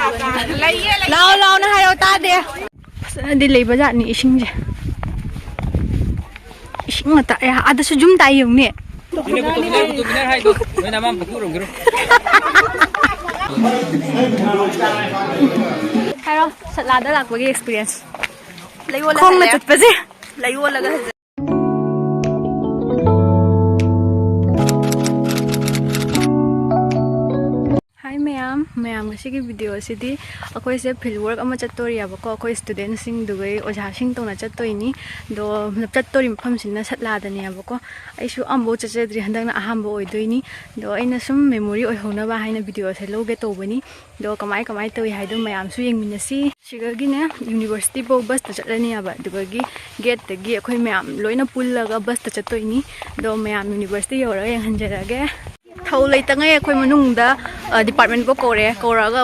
เรานะคะเราตาเดียดีเลยบ้านนี้อิชิงเจอิชิงมาตายอ่ะอาจจะสุ่มตายอยู่เนี่ยให้เราสัตว์ลาได้หลักว่ากี่ experience คงมาจุดไปสิเลยว่าแล้วก็मैम की video से अखोसे field work चतरीबको अखो स्टूडेंट ओजा तौना चतनी दो चतरी मफम से सतलादनेबको अम्बो चचद्री हंदक अहम होनी दो अना सूम मेमोरी होना है वीडियो से लौगे तौबनी दो कमाय कमाय तौई है मैम येंगमिनसी सिगने यूनिवर्सिटी बो बस चलनीब गेट अखोई मैम लोना पुलगा बस चतनी दो मैम यूनिवर्सिटी यौर येंहंजरगे थौ लेतंगे अखोई मनुंगदा डिपार्टमेंट को कौरगा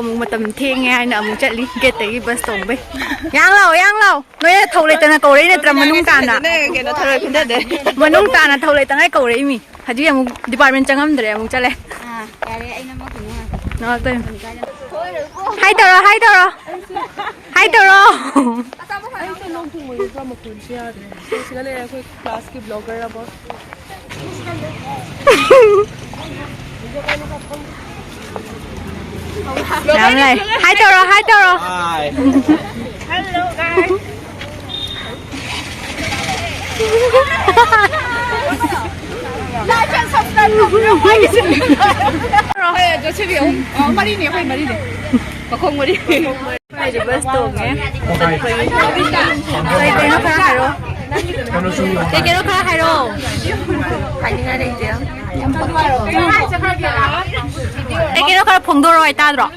थेंगे चली गेट बस तोंबे यांग लाओ नोय थौ लेतना कौरे नत्र मनुंग ताना मनुंग ताना थौ लेतंगे कौरे मी हजी डिपार्टमेंट चंगमद्रे चले हाय तौरो क्लास की ब्लॉगर हाय तौरो hello guys like and subscribe जो से भी मरी ने पखोंग मरी बस तो है तेकेनो खरा हाइरो हाइनिंगा लेते तेकेनो खरा फोंदोरो आइताद्रो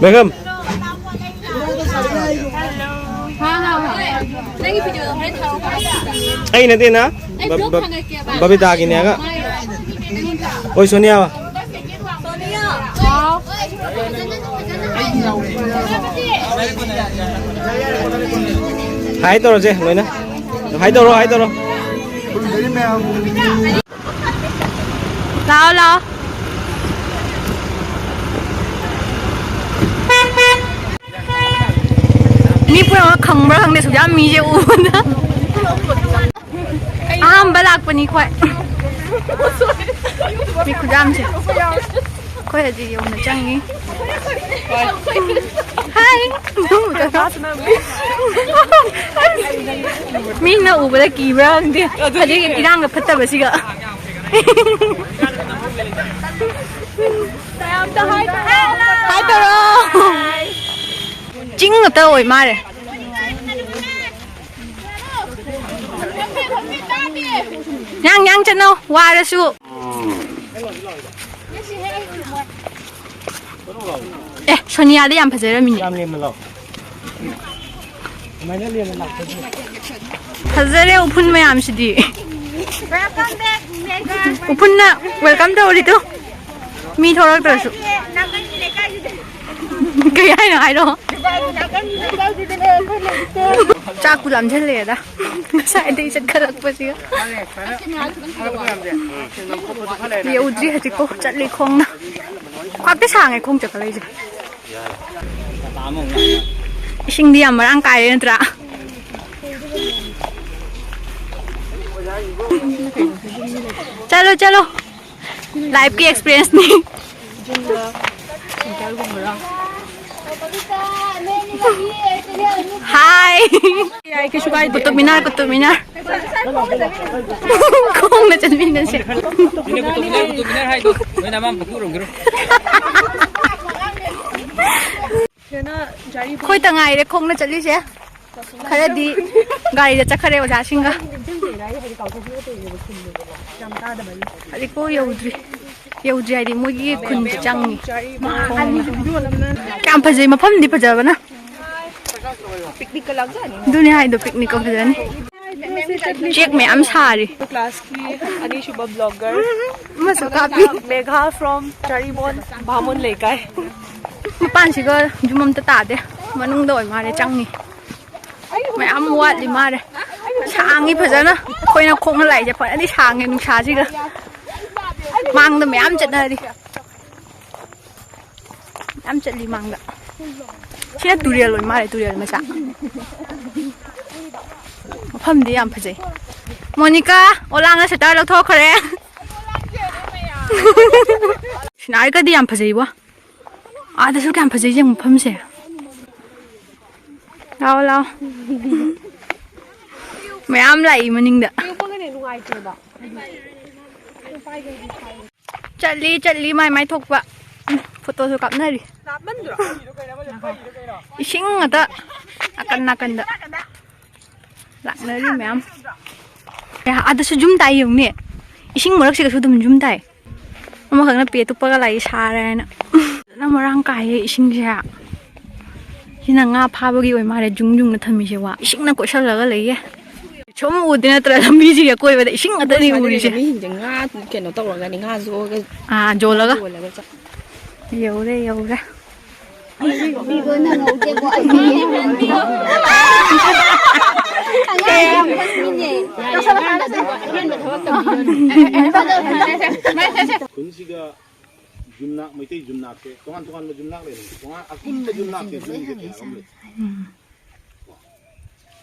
बेगम आई नदी ना बबीता की नेगा ओए सोनिया हाय तो रोजे लोइना हाय तो लाओนี่พวกเราขังบ้างในสุดยอดมีเจ้าอ้วนนะบลักปนีควายมีคุณยามใช่ควายจะอยู่ในจังนี้มีน่าอุบเลยกี่บ้างดิอันนี้อีร่างกับพัตตาบสิกะไปตัวเราจริงเหรอตัวโอยมาเลยยังจะเนาะว่าแล้วสู้โซเนียได้ยังพัฒนามินิพัฒนาอุปน์ไม่ยามสิดีอุปน์น่ะ welcome ตัวดิตัวมีโทรศัพท์ตัวสู้ก็ยังไงหรอจากกุหลาบเฉลี่ยนะใช่ได้ฉันกระลักไปสิเดี๋ยวอุดรีให้จิโก้จัดลีคงนะควักได้ช่างไงคงจะอะไรจ้ะชิงดีอ่ะมาร่างกายเลยนะจ๊ะचलो लाइफ की एक्सपीरियंस नहीं हाय कुतुब मीनार कौन न चल मीनार से कोई तंगाई रे खोंग न चली से खरे दी गाड़ी जा चखरे ओजा सिंगा अरे को यौद्री है मोगी खुन चंगी क्या फजे मफम दी फजब ना पिकनिक का लग जानी दुनिया है दो पिकनिक का फजनी चेक में हम सारी क्लास की अनिशुभा ब्लॉगर मसु काफी मेघा फ्रॉम चारीबोन भामुन लेकर पांच को जुमम तो तादे मनुंग दो मारे चंगी मैं हम वाट ली मारे ꯁꯥꯡꯉꯤ ꯐꯖꯅ ꯑꯩꯈꯣꯏꯅ ꯈꯣꯡꯅ ꯂꯥꯛꯏꯁꯦ ꯐꯖꯅꯗꯤ ꯁꯥꯡꯉꯦ ꯅꯨꯡꯁꯥꯁꯤꯒ ꯃꯥꯡꯗ ꯃꯌꯥꯝ ꯆꯠꯅꯔꯤ ꯌꯥꯝ ꯆꯠꯂꯤ ꯃꯥꯡꯗ ꯁꯤꯅ ꯇꯨꯔꯦꯜ ꯑꯣꯏ ꯃꯥꯜꯂꯦ ꯇꯨꯔꯦꯜ ꯃꯆꯥ ꯃꯐꯝꯗꯤ ꯌꯥꯝ ꯐꯖꯩ ꯃꯣꯅꯤꯀꯥ ꯑꯣꯂꯥꯡꯅ ꯁꯦꯇꯔ ꯂꯧꯊꯣꯛꯈ꯭ꯔꯦ ꯁꯤꯅꯥꯔꯤꯒꯗꯤ ꯌꯥꯝ ꯐꯖꯩꯕꯣ ꯑꯥꯗꯁꯨ ꯀꯌꯥꯝ ꯐꯖꯩ ꯌꯦꯡ ꯃꯐꯝꯁꯦ ꯂꯥꯛꯑꯣ ꯂꯥꯛꯑꯣ ꯃꯌꯥꯝ ꯂꯥꯛꯏ ꯃꯅꯤꯡꯗ ꯆꯠꯂꯤ ꯃꯥꯏ ꯃꯥꯏ ꯊꯣꯛꯄ ꯐꯣꯇꯣꯁꯨ ꯀꯥꯞꯅꯔꯤ ꯏꯁꯤꯡ ꯉꯥꯛꯇ ꯅꯥꯀꯟꯗ ꯂꯥꯛꯅꯔꯤ ꯃꯌꯥꯝ ꯑꯥꯗꯁꯨ ꯖꯨꯝ ꯇꯥꯏ ꯌꯦꯡꯉꯨꯅꯦ ꯏꯁꯤꯡ ꯃꯔꯛꯁꯤꯒꯁꯨ ꯑꯗꯨꯝ ꯖꯨꯝ ꯇꯥꯏ ꯑꯃꯈꯛꯅ ꯄꯦ ꯇꯨꯞꯄꯒ ꯂꯥꯛꯏ ꯁꯥꯔꯦ ꯍꯥꯏꯅ ꯐꯖꯅ ꯃꯔꯥꯡ ꯀꯥꯏꯌꯦ ꯏꯁꯤꯡꯁꯦ ꯁꯤꯅ ꯉꯥ ꯐꯥꯕꯒꯤ ꯑꯣꯏ ꯃꯥꯜꯂꯦ ꯖꯨꯡꯅ ꯊꯝꯃꯤꯁꯦ ꯋꯥ ꯏꯁꯤꯡꯅ ꯀꯣꯏꯁꯜꯂꯒ ꯂꯩꯌꯦ ꯁꯨꯝ ꯎꯗꯦ ꯅꯠꯇ꯭ꯔ ꯂꯝꯕꯤꯁꯤꯒ ꯀꯣꯏꯕꯗ ꯏꯁꯤꯡ ꯉꯥꯛꯇꯅꯤ ꯎꯔꯤꯁꯦ ꯃꯤꯁꯤꯡꯁꯦ ꯉꯥ ꯀꯩꯅꯣ ꯇꯧꯔꯒꯅꯤ ꯉꯥ ꯖꯣꯒ ꯖꯣꯜꯂꯒ ꯆꯠ ꯌꯧꯔꯦ ꯈꯨꯟꯁꯤꯒ ꯌꯨꯝꯅꯥꯛ ꯃꯩꯇꯩ ꯌꯨꯝꯅꯥꯛꯁꯦ ꯇꯣꯉꯥꯟ ꯇꯣꯉꯥꯟꯕ ꯌꯨꯝꯅꯥꯛ ꯂꯩꯔꯦ ꯇꯣꯉꯥꯟ ꯑꯄꯨꯟꯕ ꯌꯨꯝꯅꯥꯛꯁꯦ ꯌꯨꯝꯁꯦ ꯀꯌꯥ ꯑꯃ ꯂꯩ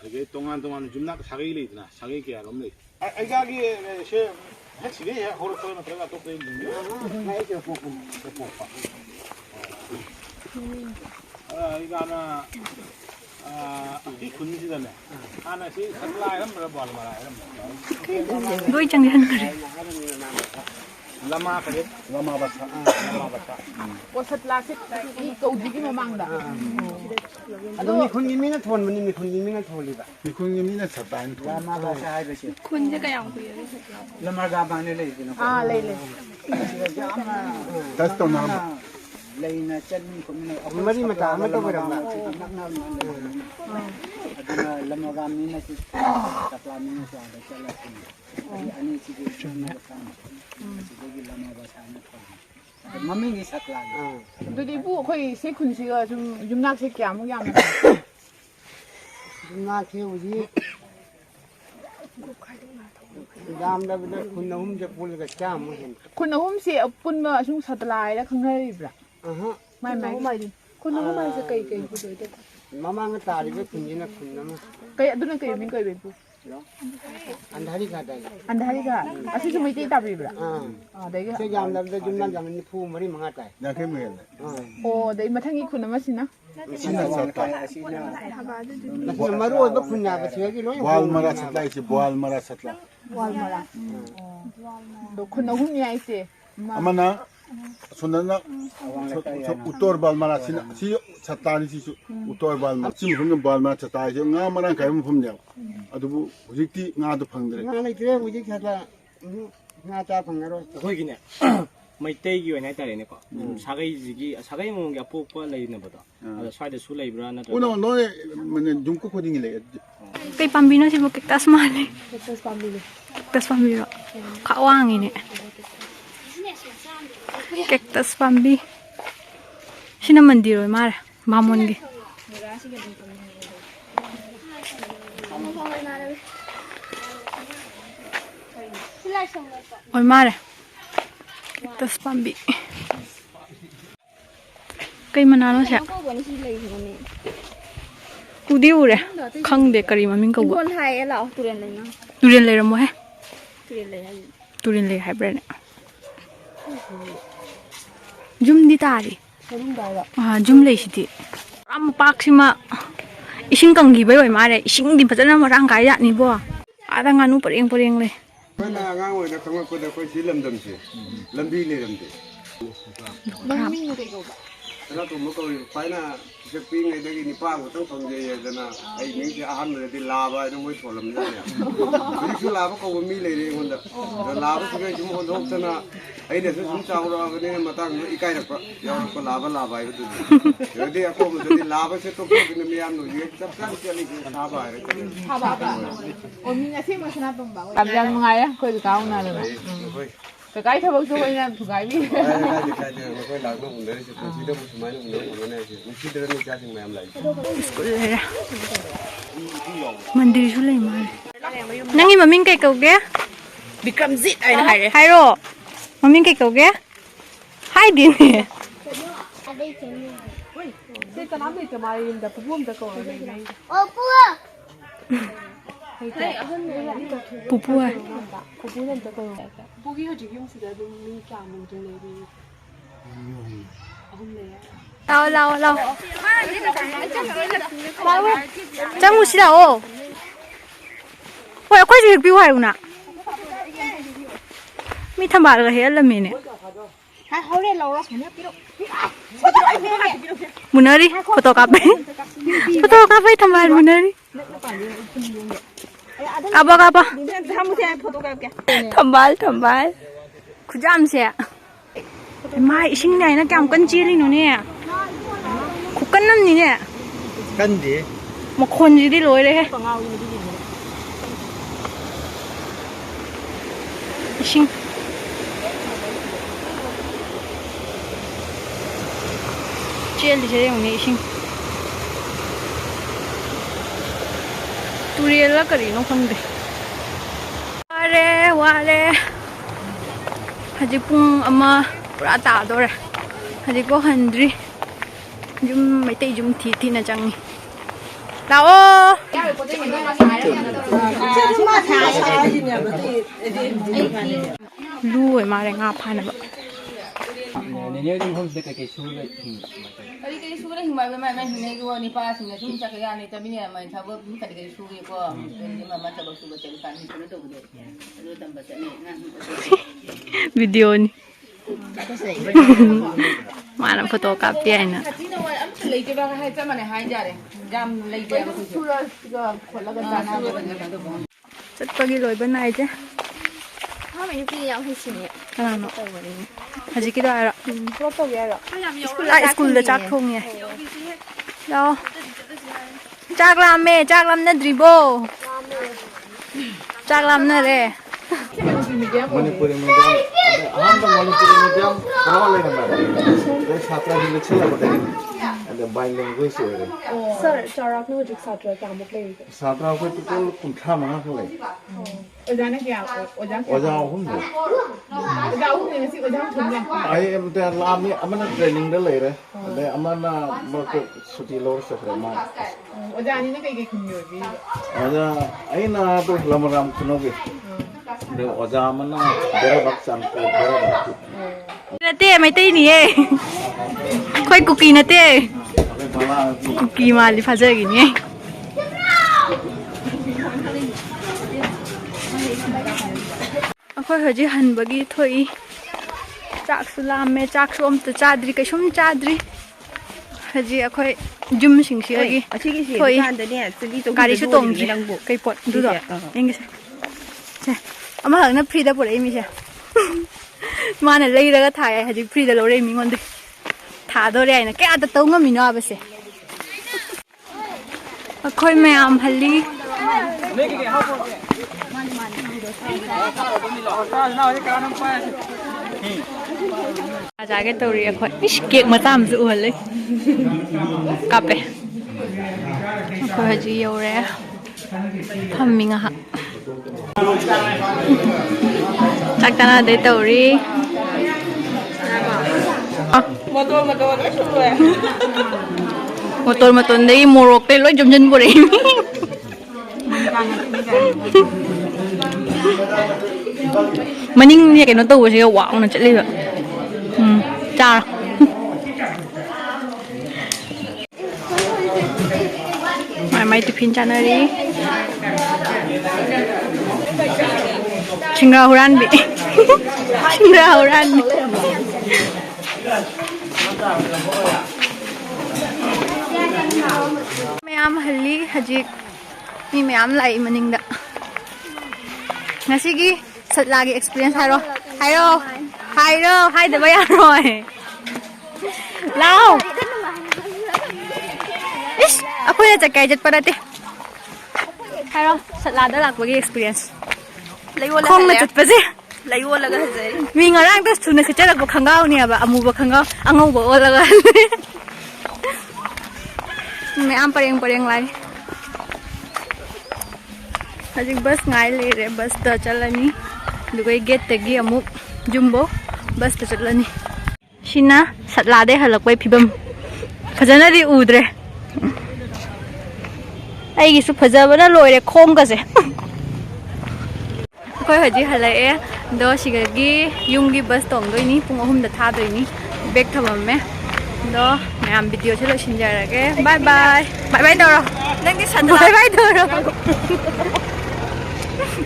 ꯑꯗꯒꯤ ꯇꯣꯉꯥꯟ ꯇꯣꯉꯥꯟꯕ ꯌꯨꯝꯅꯥꯛ ꯁꯥꯒꯩ ꯂꯩꯗꯅ ꯁꯥꯒꯩ ꯀꯌꯥ ꯑꯃ ꯂꯩ ꯑꯩꯒꯤ ꯁꯦ ꯍꯦꯛ ꯁꯤꯗꯩ ꯍꯦꯛ ꯍꯧꯔꯛꯄ ꯅꯠꯇ꯭ꯔꯒ ꯑꯇꯣꯞꯄ ꯑꯩꯒꯥꯅ ꯁꯤ ꯈꯨꯟꯁꯤꯗꯅꯦ ꯍꯥꯟꯅ ꯁꯤ ꯁꯠꯂꯥ ꯍꯥꯏꯔꯝꯕ꯭ꯔꯥ ꯕꯣꯜꯃꯔꯥ ꯍꯥꯏꯔꯝꯕ꯭ꯔꯥ ꯂꯣꯏ ꯆꯪꯍꯟꯈ꯭ꯔꯦ ꯂꯃꯥ ꯀꯔꯤ ꯂꯃꯥ ꯕꯁꯥ ꯁꯠꯂꯥꯁꯦ ꯀꯧꯗ꯭ꯔꯤꯒꯤ ꯃꯃꯥꯡꯗ ꯑꯗꯨꯝ ꯃꯤꯈꯨꯟꯒꯤ ꯃꯤꯅ ꯊꯣꯟꯕꯅꯤ ꯃꯤꯈꯨꯟꯒꯤ ꯃꯤꯅ ꯊꯣꯜꯂꯤꯕ ꯃꯤꯈꯨꯟꯒꯤ ꯃꯤꯅ ꯁꯠꯇꯥꯏꯅ ꯂꯃꯥꯒꯥꯁꯦ ꯍꯥꯏꯕꯁꯦ ꯈꯨꯟꯁꯦ ꯀꯌꯥꯝ ꯀꯨꯏꯔꯦ ꯂꯃꯥꯒꯥꯕꯥꯡꯅꯦ ꯂꯩꯗꯅ ꯂꯩ ꯇꯁ ꯇꯧꯅꯔꯝꯕ ꯂꯩꯅ ꯆꯠꯃꯤꯟ ꯈꯣꯠꯃꯤꯟ ꯑꯩꯈꯣꯏ ꯃꯔꯤ ꯃꯇꯥ ꯑꯃ ꯇꯧꯔꯝꯕ ꯑꯗꯨꯅ ꯂꯃꯥꯒꯥꯝꯅꯤꯅ ꯆꯄ꯭ꯂꯥꯅꯤꯅꯁꯨ ꯑꯥꯗ ꯆꯠꯂꯁꯤꯅꯤ ꯑꯅꯤꯁꯤꯒꯤ ꯁꯤꯗꯒꯤ ꯂꯃꯥꯒꯥꯁꯥꯅ ꯊꯣꯜꯂꯤ ꯃꯃꯤꯡꯒꯤ ꯁꯠꯂꯥꯅꯤ ꯑꯗꯨꯗꯤ ꯏꯄꯨ ꯑꯩꯈꯣꯏ ꯁꯤ ꯈꯨꯟꯁꯤꯒ ꯁꯨꯝ ꯌꯨꯝꯅꯥꯛꯁꯦ ꯀꯌꯥꯃꯨꯛ ꯌꯥꯝꯅ ꯉꯥꯁꯦ ꯍꯧꯖꯤꯛ ꯌꯥꯝꯗꯕꯗ ꯈꯨꯟ ꯑꯍꯨꯝꯁꯦ ꯄꯨꯜꯂꯒ ꯆꯥꯝꯃ ꯍꯦꯟꯅ ꯈꯨꯟ ꯑꯍꯨꯝꯁꯦ ꯑꯄꯨꯟꯕ ꯁꯨꯝ ꯁꯇꯂꯥ ꯍꯥꯏꯔ ꯈꯪꯅꯔꯤꯕ꯭ꯔꯥ ꯃꯥꯏ ꯈꯨꯟ ꯑꯍꯨꯝ ꯍꯥꯏꯁꯦ ꯀꯩ ꯄꯨꯗꯣꯏꯗꯣꯏꯕ ꯃꯃꯥꯡꯗ ꯇꯥꯔꯤꯕ ꯈꯨꯟꯁꯤꯅ ꯈꯨꯟ ꯑꯃ ꯑꯗꯨꯅ ꯀꯩ ꯃꯃꯤꯡ ꯀꯧꯏꯕ ꯏꯄꯨ ꯑꯟꯙꯥꯔꯤ ꯈꯥꯗꯥ ꯑꯟꯙꯥꯔꯤꯒ ꯑꯁꯤꯁꯨ ꯃꯩꯇꯩ ꯇꯥꯕꯤꯕ꯭ꯔꯥ ꯑꯗꯒꯤ ꯁꯤ ꯌꯥꯝꯗꯕꯗ ꯌꯨꯝꯅꯥꯛ ꯌꯥꯝꯅ ꯅꯤꯐꯨ ꯃꯔꯤ ꯃꯉꯥ ꯇꯥꯏ ꯌꯥꯡꯈꯩ ꯃꯨꯛ ꯑꯣ ꯑꯗꯩ ꯃꯊꯪꯒꯤ ꯈꯨꯟ ꯑꯃꯁꯤꯅ ꯁꯤꯅ ꯁꯠꯇꯥ ꯑꯁꯤꯅ ꯃꯔꯨ ꯑꯣꯏꯕ ꯈꯨꯟ ꯌꯥꯕꯁꯤꯒꯤ ꯂꯣꯏ ꯕꯣꯜꯃꯔꯥ ꯁꯠꯂꯥ ꯏꯁꯤ ꯕꯣꯜꯃꯔꯥ ꯁꯠꯂꯥ ꯋꯥꯜꯃꯔꯥ ꯑꯗꯣ ꯈꯨꯟ ꯑꯍꯨꯝꯅꯤ ꯍꯥꯏꯁꯦ ꯑꯃꯅ ꯁꯣꯟꯗꯅ ꯎꯠꯇꯣꯔ ꯕꯥꯜꯃꯔꯥ ꯁꯤ ꯁꯠꯇꯥꯅꯤ ꯁꯤꯁꯨ ꯎꯠꯇꯣꯔ ꯕꯥꯜꯃꯔꯥ ꯁꯤ ꯃꯐꯝꯗ ꯕꯥꯜꯃꯔꯥ ꯁꯠꯇꯥ ꯍꯥꯏꯁꯦ ꯉꯥ ꯃꯔꯥꯡ ꯀꯥꯏꯕ ꯃꯐꯝꯅꯦꯕ ꯑꯗꯨꯕꯨ ꯍꯧꯖꯤꯛꯇꯤ ꯉꯥꯗꯣ ꯐꯪꯗ꯭ꯔꯦ ꯉꯥ ꯂꯩꯇ꯭ꯔꯦ ꯍꯧꯖꯤꯛ ꯈꯔ ꯉꯥ ꯆꯥ ꯐꯪꯉꯔꯣꯏ ꯑꯩꯈꯣꯏꯒꯤꯅꯦ ꯃꯩꯇꯩꯒꯤ ꯑꯣꯏꯅ ꯍꯥꯏꯇꯥꯔꯦꯅꯦꯀꯣ ꯁꯥꯒꯩꯒꯤ ꯑꯄꯣꯛꯄ ꯂꯩꯅꯕꯗꯣ ꯑꯗꯣ ꯁ꯭ꯋꯥꯏꯗꯁꯨ ꯂꯩꯕ꯭ꯔꯥ ꯅꯠꯇ꯭ꯔꯒ ꯎꯅ ꯅꯣꯏ ꯖꯨꯝꯀꯨ ꯈꯨꯗꯤꯡꯒꯤ ꯂꯩ ꯑꯗꯨꯗꯤ ꯀꯩ ꯄꯥꯝꯕꯤꯅꯣ ꯁꯤꯕꯨ ꯀꯦꯛꯇꯁ ꯃꯥꯜꯂꯦ ꯀꯦꯛꯇꯁ ꯄꯥꯝꯕꯤꯔꯣ ꯈꯥ ꯋꯥꯡꯉꯤꯅꯦ ꯀꯦꯛꯇꯁ ꯄꯥꯝꯕꯤ ꯁꯤꯅ ꯃꯟꯗꯤꯔ ꯑꯣꯏ ꯃꯥꯜꯂꯦ ꯕꯥꯃꯣꯟꯒꯤ ꯑꯣꯏ ꯃꯥꯜꯂꯦ ꯀꯦꯛꯇꯁ ꯄꯥꯝꯕꯤ ꯀꯩ ꯃꯅꯥꯅꯣ ꯁꯦ ꯎꯗꯤ ꯎꯔꯦ ꯈꯪꯗꯦ ꯀꯔꯤ ꯃꯃꯤꯡ ꯀꯧꯕ ꯇꯨꯔꯦꯟ ꯂꯩꯔꯝꯃꯣꯍꯦ ꯇꯨꯔꯦꯟ ꯂꯩ ꯍꯥꯏꯕ꯭ꯔꯥꯅꯦ ꯖꯨꯝꯗꯤ ꯇꯥꯔꯤ ꯖꯨꯝ ꯂꯩꯁꯤꯗꯤ ꯄꯨꯔꯥ ꯃꯄꯥꯛꯁꯤꯃ ꯏꯁꯤꯡ ꯀꯪꯈꯤꯕꯩ ꯑꯣꯏ ꯃꯥꯜꯂꯦ ꯏꯁꯤꯡꯗꯤ ꯐꯖꯅ ꯃꯔꯥꯡ ꯀꯥꯏ ꯌꯥꯠꯅꯤꯕꯣ ꯑꯥꯗ ꯉꯥꯅꯨ ꯄꯔꯦꯡ ꯂꯩ ꯑꯩꯈꯣꯏꯅ ꯑꯉꯥꯡ ꯑꯣꯏꯅ ꯈꯪꯂꯛꯄꯗ ꯑꯩꯈꯣꯏ ꯁꯤ ꯂꯝꯗꯝꯁꯦ ꯂꯝꯕꯤ ꯂꯩꯔꯝꯗꯦ ꯃꯃꯤꯡꯅ ꯀꯩ ꯀꯧꯕ ꯁꯅꯥꯇꯣꯝꯕ ꯀꯧꯏ ꯈ꯭ꯋꯥꯏꯅ ꯄꯤꯁꯛ ꯄꯤꯛꯏꯉꯩꯗꯒꯤ ꯅꯤꯄꯥ ꯈꯛꯇꯪ ꯐꯪꯖꯩꯗꯅ ꯑꯩ ꯃꯤꯡꯁꯦ ꯑꯍꯥꯟꯕꯗꯗꯤ ꯂꯥꯕ ꯍꯥꯏꯅ ꯃꯣꯏ ꯊꯣꯜꯂꯝꯖꯥꯠꯅꯦ ꯍꯧꯖꯤꯛꯁꯨ ꯂꯥꯕ ꯀꯧꯕ ꯃꯤ ꯂꯩꯔꯦ ꯑꯩꯉꯣꯟꯗ ꯑꯗ ꯂꯥꯕꯁꯤꯒ ꯁꯨꯝ ꯍꯣꯟꯗꯣꯛꯇꯅ ꯑꯩꯅꯁꯨ ꯁꯨꯝ ꯆꯥꯎꯔꯛꯑꯕꯅꯤꯅ ꯃꯇꯥꯡꯗꯨꯗ ꯏꯀꯥꯏꯔꯛꯄ ꯌꯥꯎꯔꯛꯄ ꯂꯥꯕ ꯍꯥꯏꯕꯗꯨꯗꯤ ꯑꯗꯨꯗꯤ ꯑꯀꯣꯟꯕꯗꯗꯤ ꯂꯥꯕꯁꯦ ꯇꯣꯛꯊꯣꯛꯇꯅ ꯃꯤꯌꯥꯝꯅ ꯍꯧꯖꯤꯛ ꯆꯞ ꯆꯥꯅ ꯆꯠꯂꯤꯁꯦ ꯊꯥꯕ ꯍꯥꯏꯔꯦ ꯑꯣ ꯃꯤꯡ ꯑꯁꯦꯡꯕ ꯁꯅꯥꯇꯣꯝꯕ ꯌꯥꯝ ꯅꯨꯡꯉꯥꯏꯔꯦ ꯑꯩꯈꯣꯏ ꯀꯥ ꯎꯅꯔꯒ ꯀꯀꯥꯏ ꯊꯕꯛꯁꯨ ꯑꯩꯅ ꯊꯨꯒꯥꯏꯕꯤꯔꯦ ꯑꯩꯈꯣꯏ ꯂꯥꯛꯅ ꯎꯅꯔꯤꯁꯦ ꯄꯨꯟꯁꯤꯗꯕꯨ ꯁꯨꯃꯥꯏꯅ ꯎꯅꯔꯝꯒꯅꯤ ꯍꯥꯏꯁꯦ ꯅꯨꯡꯁꯤꯗ꯭ꯔ ꯏꯆꯥꯁꯤꯡ ꯃꯌꯥꯝ ꯂꯥꯛꯏꯁꯦ ꯁ꯭ꯀꯨꯜ ꯂꯩꯔꯦ ꯃꯟꯗꯤꯔꯁꯨ ꯂꯩ ꯃꯥꯜꯂꯦ Nangi maming kay kauge? Bikramjit ay na hay. Hairo. Maming kay kauge? Hi din. Pupu à? Lau. Trang một xí đâu? Ôi, quay gì bị hoài không mi tham bảo là hết là mình nè. Muốn đi, photo cáp tham bảo muốn đi. Apa. Tham bảo. Cứ jam xe. Mai sinh này nó cầm cân chia đi nó nè. Cụ cân năm gì nè. Cân gì? Một con gì đi lối đấy. Sinh. Chia đi chơi ông này sinh. Tụi là cái gì nó không được. Wale. Haji pung ama pura ta do re. Haji ko handri. Jum mai tai jum thi na chang ni. Lao. Lu mà lại ngáp pha nè vợ. Nếu như không biết cái số đấy thì cái số đấy thì mày này luôn đi pa sinh chúng ta cái này ta bây giờ mày thao bớt cái số kia qua nhưng mà ta bớt số bớt cái này nó đâu được rồi tầm bớt này ngang Video ni. Mana photo copy ai nè. lấy cái bao hai trăm mà này hai giờ đấy jam lấy cái số đó cái khổ là cái giá nào Chất pagi loi bên này chứ. Cái nào nó? Haji kita ada. School dah cak thong ya. Đâu? Cak lam na dribo. Cak lam na re. Manipuri medium ada Manipuri medium kenapa lagi namanya? Dari satra dulu cila betul. Ada bilingual sih. Sir, jarak nu juk satra kamu play. Satra aku itu pun kuntra mana kali. Oja này kìa, Oja không được. Oja không thì mình oja không được. Ai em tu làm ni, aman training dah leh. Ada aman berke suti lor seferman. Oja này nó cái không nhiều gì. Oja, ai na tu lamaram kuno ke. Ada oja mana bera baksan ko bera bak. Nate mai tai ni eh. Khoi cookie nate. Cookie mali phaja gi ni. Akhoi hoji han bagi thoi. Chak sulam me chak som ta chadri ka shum chadri. Haji akhoi jum sing si agi. Thoi. Kari su tong ji kai pot du do. Eng se. Se. Ama hang na free da por ai mi se. Mana lei ra ga thai haji free da lo re mi ngon de. Thả đôi này cái ăn tao ngâm mình nó bớt xí. Khôi mèo hali. Giá cái tàu riêng khôi. Kiệt mà tam dụ hả lấy. Cặp ấy. Khôi gì yêu rẻ. Thầm mình à. Chắc chắn là để tàu riêng. Motor dari Morok pe lo jom bore. Maning ni cái nó tàu sih wow nó chạy lên rồi. Cha. Mai tiffin chana đi. Chingra huran bi. Chingra huran. Mayam hali haji ni mayam lai maning da ngasi gi satla gi experience hai da baya rồi lao ish aku ya jakai jet padate hairo satla da lak bagi experience không là chật basi lấy ô là cái gì mình ở đang tới này sẽ chắc là có khang gao nè bà amu bà khang gao ăn ngô bà là cái mẹ ăn pareng lại ꯍꯧꯖꯤꯛ bus ꯉꯥꯏ ꯂꯩꯔꯦ ꯕꯁꯇ ꯆꯠꯂꯅꯤ ꯑꯗꯨꯒ ꯒꯦꯠꯇꯒꯤ ꯑꯃꯨꯛ ꯖꯨꯝꯕꯣ ꯕꯁꯇ ꯆꯠꯂꯅꯤ ꯁꯤꯅ ꯁꯠꯂꯥꯗꯩ ꯍꯜꯂꯛꯄꯩ ꯐꯤꯕꯝ ꯐꯖꯅꯗꯤ ꯎꯗ꯭ꯔꯦ ꯑꯩꯒꯤꯁꯨ ꯐꯖꯕꯅ ꯂꯣꯏꯔꯦ ꯈꯣꯡꯒꯁꯦ ꯑꯩꯈꯣꯏ ꯍꯧꯖꯤꯛ ꯍꯜꯂꯛꯑꯦ ꯑꯗꯣ ꯁꯤꯒꯒꯤ ꯌꯨꯝꯒꯤ ꯕꯁ ꯇꯣꯡꯗꯣꯏꯅꯤ ꯄꯨꯡ 3ꯗ ꯊꯥꯗꯣꯏꯅꯤ ꯕꯦꯛ ꯊꯝꯃꯝꯃꯦ ꯑꯗꯣ ꯃꯌꯥꯝ ꯚꯤꯗꯤꯑꯣꯁꯦ ꯂꯣꯏꯁꯤꯟꯖꯔꯒꯦ ꯕꯥꯏ ꯕꯥꯏ ꯕꯥꯏ ꯕꯥꯏ ꯇꯧꯔꯣ ꯅꯪꯗꯤ ꯕꯥꯏ ꯕꯥꯏ ꯇꯧꯔꯣ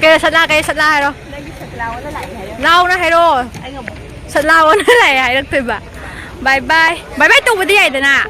kêu sạch la hay đâu lau nó hay đâu sạch la nó lại hay được tuyệt vời bye bye bye bye tụi mình đi vậy nè